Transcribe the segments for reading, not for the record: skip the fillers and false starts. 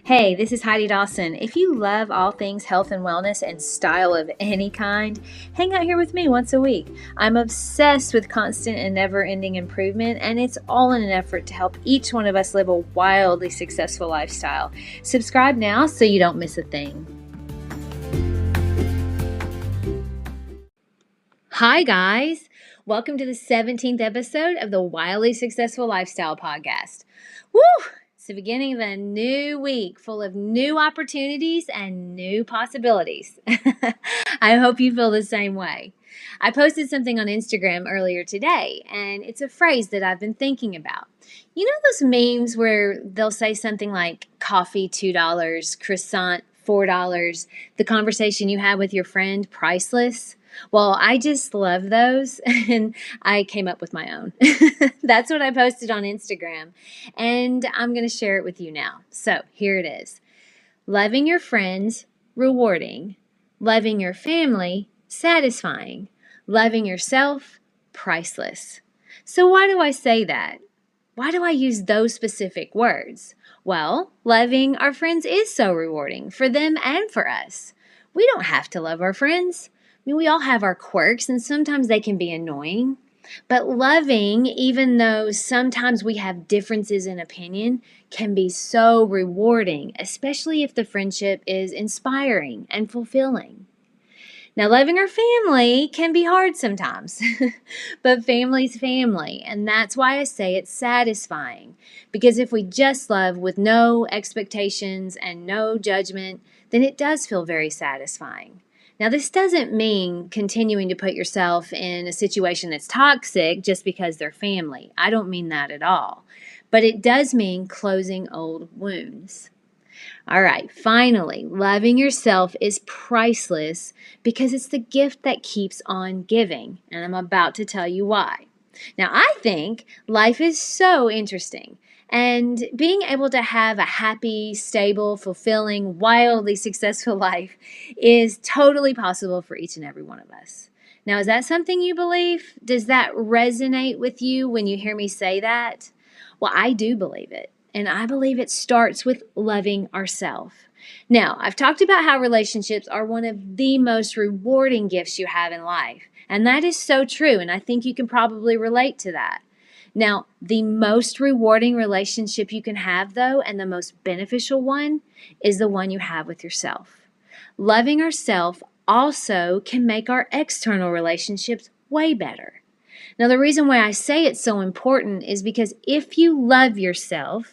Hey, this is Heidi Dawson. If you love all things health and wellness and style of any kind, hang out here with me once a week. I'm obsessed with constant and never-ending improvement, and it's all in an effort to help each one of us live a wildly successful lifestyle. Subscribe now so you don't miss a thing. Hi, guys. Welcome to the 17th episode of the Wildly Successful Lifestyle Podcast. Woo! It's the beginning of a new week full of new opportunities and new possibilities. I hope you feel the same way. I posted something on Instagram earlier today, and it's a phrase that I've been thinking about. You know those memes where they'll say something like coffee $2, croissant $4, the conversation you had with your friend priceless? Well, I just love those, and I came up with my own. That's what I posted on Instagram, and I'm going to share it with you now. So here it is. Loving your friends, rewarding. Loving your family, satisfying. Loving yourself, priceless. So why do I say that? Why do I use those specific words? Well, loving our friends is so rewarding for them and for us. We don't have to love our friends. We all have our quirks, and sometimes they can be annoying. But loving, even though sometimes we have differences in opinion, can be so rewarding, especially if the friendship is inspiring and fulfilling. Now, loving our family can be hard sometimes, but family's family, and that's why I say it's satisfying. Because if we just love with no expectations and no judgment, then it does feel very satisfying. Now, this doesn't mean continuing to put yourself in a situation that's toxic just because they're family. I don't mean that at all. But it does mean closing old wounds. All right, finally, loving yourself is priceless because it's the gift that keeps on giving. And I'm about to tell you why. Now, I think life is so interesting. And being able to have a happy, stable, fulfilling, wildly successful life is totally possible for each and every one of us. Now, is that something you believe? Does that resonate with you when you hear me say that? Well, I do believe it. And I believe it starts with loving ourselves. Now, I've talked about how relationships are one of the most rewarding gifts you have in life. And that is so true. And I think you can probably relate to that. Now, the most rewarding relationship you can have, though, and the most beneficial one, is the one you have with yourself. Loving ourselves also can make our external relationships way better. Now, the reason why I say it's so important is because if you love yourself,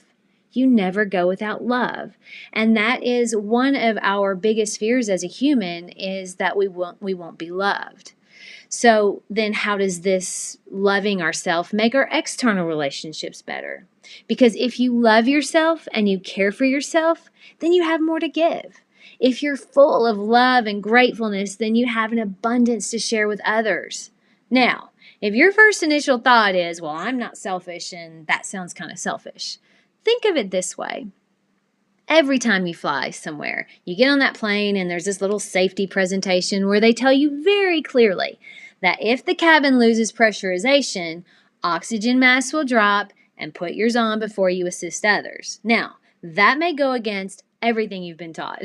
you never go without love. And that is one of our biggest fears as a human, is that we won't be loved. So then how does this loving ourselves make our external relationships better? Because if you love yourself and you care for yourself, then you have more to give. If you're full of love and gratefulness, then you have an abundance to share with others. Now, if your first initial thought is, well, I'm not selfish, and that sounds kind of selfish, think of it this way. Every time you fly somewhere, you get on that plane and there's this little safety presentation where they tell you very clearly that if the cabin loses pressurization, oxygen masks will drop, and put yours on before you assist others. Now, that may go against everything you've been taught,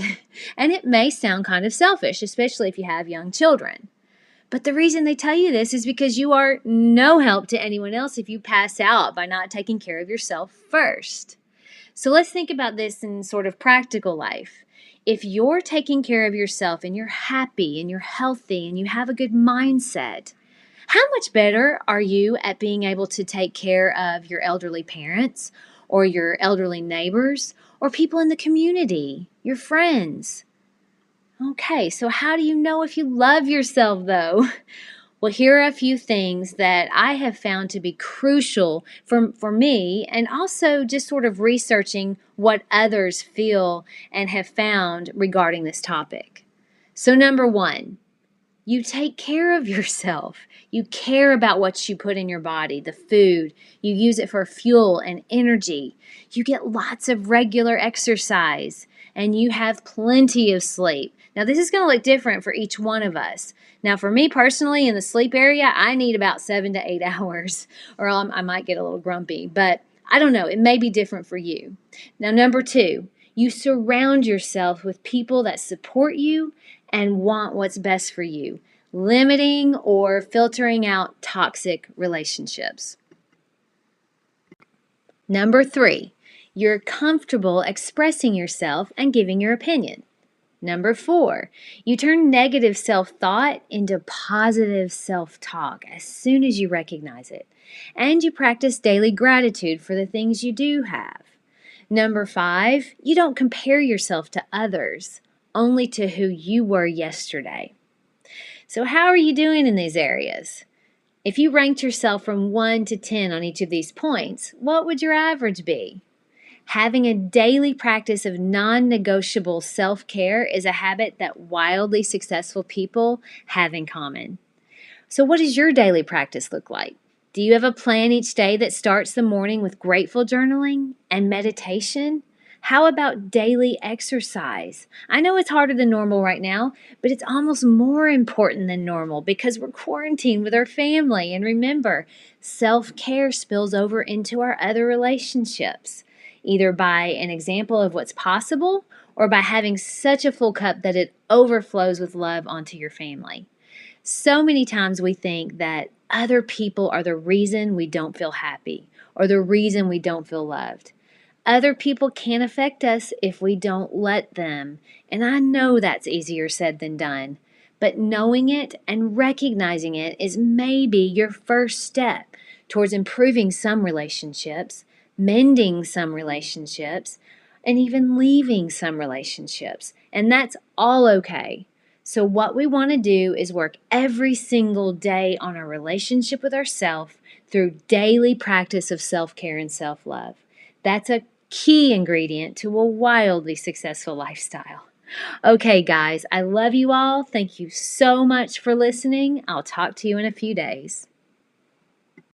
and it may sound kind of selfish, especially if you have young children. But the reason they tell you this is because you are no help to anyone else if you pass out by not taking care of yourself first. So let's think about this in sort of practical life. If you're taking care of yourself and you're happy and you're healthy and you have a good mindset, how much better are you at being able to take care of your elderly parents or your elderly neighbors or people in the community, your friends? Okay, so how do you know if you love yourself, though? Well, here are a few things that I have found to be crucial for me, and also just sort of researching what others feel and have found regarding this topic. So number one, you take care of yourself. You care about what you put in your body, the food. You use it for fuel and energy. You get lots of regular exercise, and you have plenty of sleep. Now, this is going to look different for each one of us. Now, for me personally, in the sleep area, I need about 7 to 8 hours, or I might get a little grumpy. But I don't know. It may be different for you. Now, number two, You surround yourself with people that support you and want what's best for you, limiting or filtering out toxic relationships. Number 3, you're comfortable expressing yourself and giving your opinion. Number 4, you turn negative self-thought into positive self-talk as soon as you recognize it. And you practice daily gratitude for the things you do have. Number 5, you don't compare yourself to others, only to who you were yesterday. So how are you doing in these areas? If you ranked yourself from 1 to 10 on each of these points, what would your average be? Having a daily practice of non-negotiable self-care is a habit that wildly successful people have in common. So what does your daily practice look like? Do you have a plan each day that starts the morning with grateful journaling and meditation? How about daily exercise? I know it's harder than normal right now, but it's almost more important than normal because we're quarantined with our family. And remember, self-care spills over into our other relationships, either by an example of what's possible or by having such a full cup that it overflows with love onto your family. So many times we think that other people are the reason we don't feel happy or the reason we don't feel loved. Other people can affect us if we don't let them, and I know that's easier said than done. But knowing it and recognizing it is maybe your first step towards improving some relationships, mending some relationships, and even leaving some relationships. And that's all okay. So what we want to do is work every single day on our relationship with ourselves through daily practice of self-care and self-love. That's a key ingredient to a wildly successful lifestyle. Okay, guys, I love you all. Thank you so much for listening. I'll talk to you in a few days.